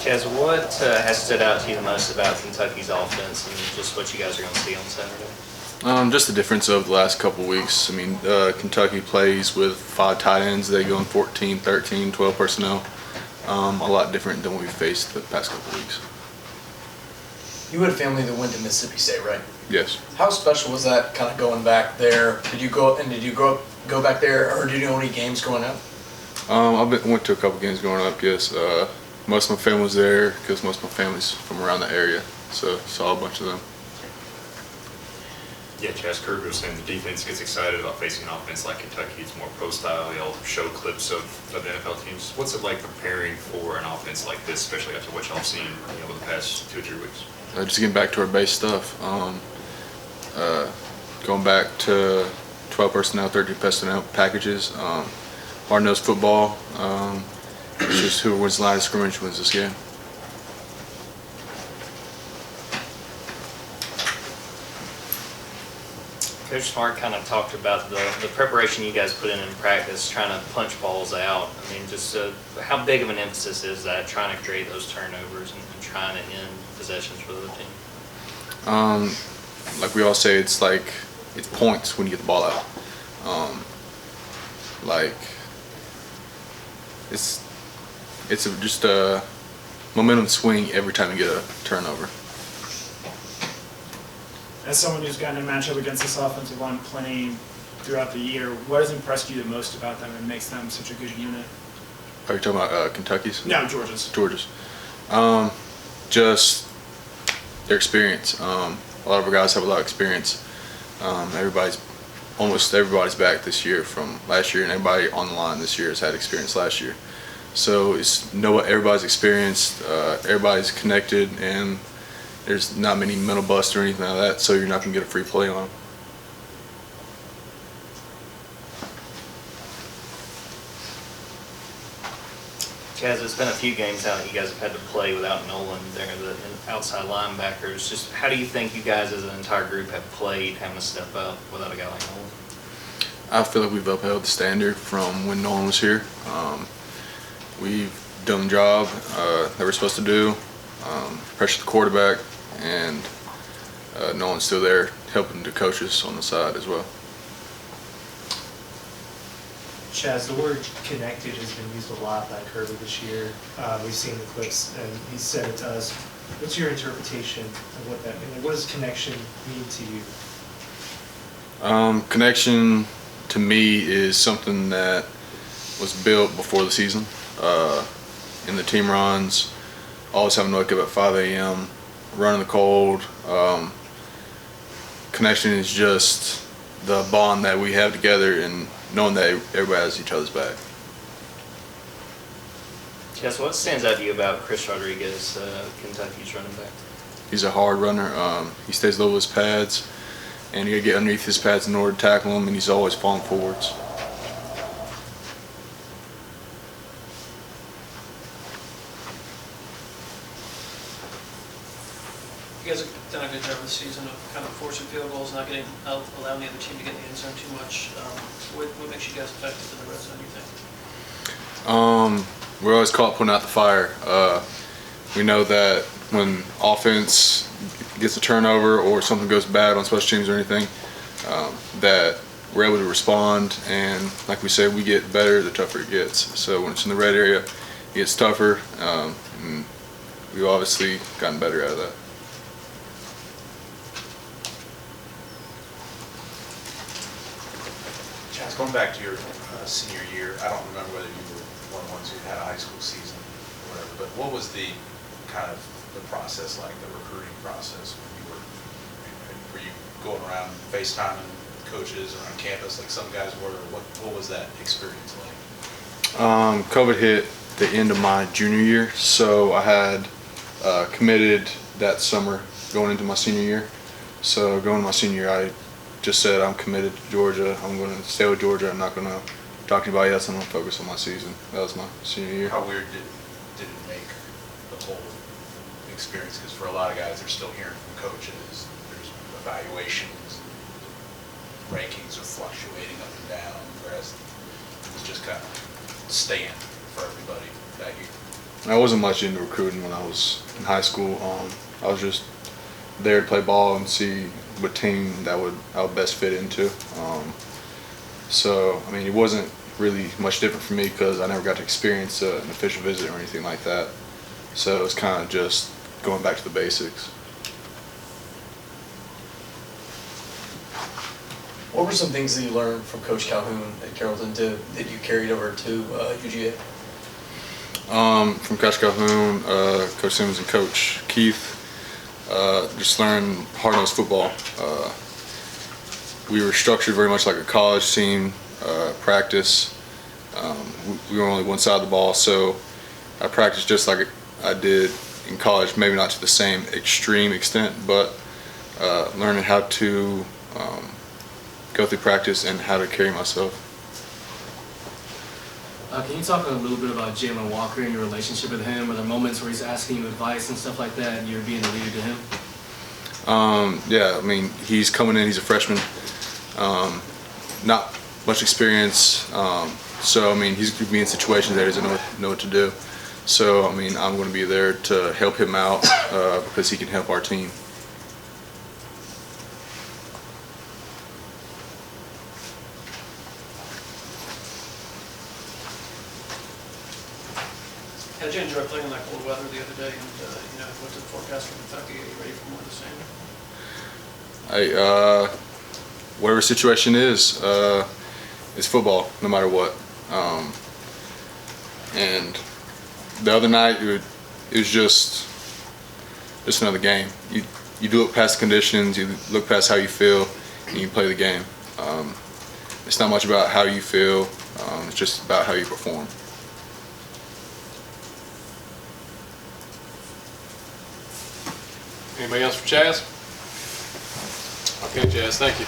Chaz, what has stood out to you the most about Kentucky's offense and just what you guys are going to see on Saturday? Just the difference of the last couple of weeks. I mean, Kentucky plays with 5 tight ends. They go in 14, 13, 12 personnel. A lot different than what we've faced the past couple of weeks. You had family that went to Mississippi State, right? Yes. How special was that kind of going back there? Did you go back there, or did you know any games growing up? Went to a couple games growing up, yes. Most of my family was there because most of my family's from around the area, so saw a bunch of them. Yeah, Chaz, Kirby was saying the defense gets excited about facing an offense like Kentucky. It's more pro-style. Y'all show clips of the NFL teams. What's it like preparing for an offense like this, especially after what y'all have seen over the past 2 or 3 weeks? Just getting back to our base stuff. Going back to 12 personnel, 13 personnel packages. Hard-nosed football. It's just who wins the line of scrimmage wins this game. Coach Smart kind of talked about the preparation you guys put in practice, trying to punch balls out. I mean, just how big of an emphasis is that, trying to create those turnovers and trying to end possessions for the other team? Like we all say, it's points when you get the ball out. It's just a momentum swing every time you get a turnover. As someone who's gotten a matchup against this offensive line playing throughout the year, what has impressed you the most about them and makes them such a good unit? Are you talking about Kentucky's? No, Georgia's. Georgia's. Just their experience. A lot of our guys have a lot of experience. Almost everybody's back this year from last year, and everybody on the line this year has had experience last year. So everybody's experienced, everybody's connected, and there's not many mental busts or anything like that, so you're not going to get a free play on them. Chaz, it's been a few games now that you guys have had to play without Nolan there, the outside linebackers. Just how do you think you guys as an entire group have played having to step up without a guy like Nolan? I feel like we've upheld the standard from when Nolan was here. We've done the job that we're supposed to do, pressure the quarterback, and Nolan's still there helping the coaches on the side as well. Chaz, the word connected has been used a lot by Kirby this year. We've seen the clips, and he said it to us. What's your interpretation of what that means? What does connection mean to you? Connection, to me, is something that was built before the season. In the team runs, always having to wake up at 5 a.m., run in the cold. Connection is just the bond that we have together and knowing that everybody has each other's back. Chaz, what stands out to you about Chris Rodriguez, Kentucky's running back? He's a hard runner. He stays low with his pads, and you got to get underneath his pads in order to tackle him, and he's always falling forwards. You guys have done a good job this season of kind of forcing field goals, not allowing the other team to get in the end zone too much. What makes you guys effective in the red zone, you think? We're always caught putting out the fire. We know that when offense gets a turnover or something goes bad on special teams or anything, that we're able to respond, and like we said, we get better the tougher it gets. So when it's in the red area, it gets tougher, and we've obviously gotten better out of that. Chaz, going back to your senior year, I don't remember whether you were one of the ones who had a high school season or whatever, but what was the kind of the process like, the recruiting process when were you going around FaceTiming coaches around campus like some guys were, or what was that experience like? COVID hit the end of my junior year, so I had committed that summer going into my senior year. So going into my senior year, I just said I'm committed to Georgia. I'm going to stay with Georgia. I'm not going to talk to anybody else. I'm going to focus on my season. That was my senior year. How weird did it make the whole experience? Because for a lot of guys, they're still hearing from coaches. There's evaluations, rankings are fluctuating up and down, whereas it was just kind of staying for everybody that year. I wasn't much into recruiting when I was in high school. I was just there to play ball and see what team I would best fit into. So I mean, it wasn't really much different for me because I never got to experience an official visit or anything like that. So it's kind of just going back to the basics. What were some things that you learned from Coach Calhoun at Carrollton that you carried over to UGA? From Coach Calhoun, Coach Simmons, and Coach Keith, just learned hard-nosed football. We were structured very much like a college team, practice. We were only one side of the ball, so I practiced just like I did in college, maybe not to the same extreme extent, but learning how to go through practice and how to carry myself. Can you talk a little bit about Jalen Walker and your relationship with him? Are there moments where he's asking you advice and stuff like that, and you're being a leader to him? Yeah, I mean, he's coming in, he's a freshman, not much experience, so I mean, he's going to be in situations that he doesn't know what to do. So I mean, I'm going to be there to help him out because he can help our team. How did you enjoy playing in that cold weather the other day? And what's the forecast for Kentucky? Are you ready for more of the same? Whatever situation is, it's football, no matter what. And the other night, it was just another game. You do it past the conditions, you look past how you feel, and you play the game. It's not much about how you feel, it's just about how you perform. Anybody else for Chaz? Okay, Chaz, thank you.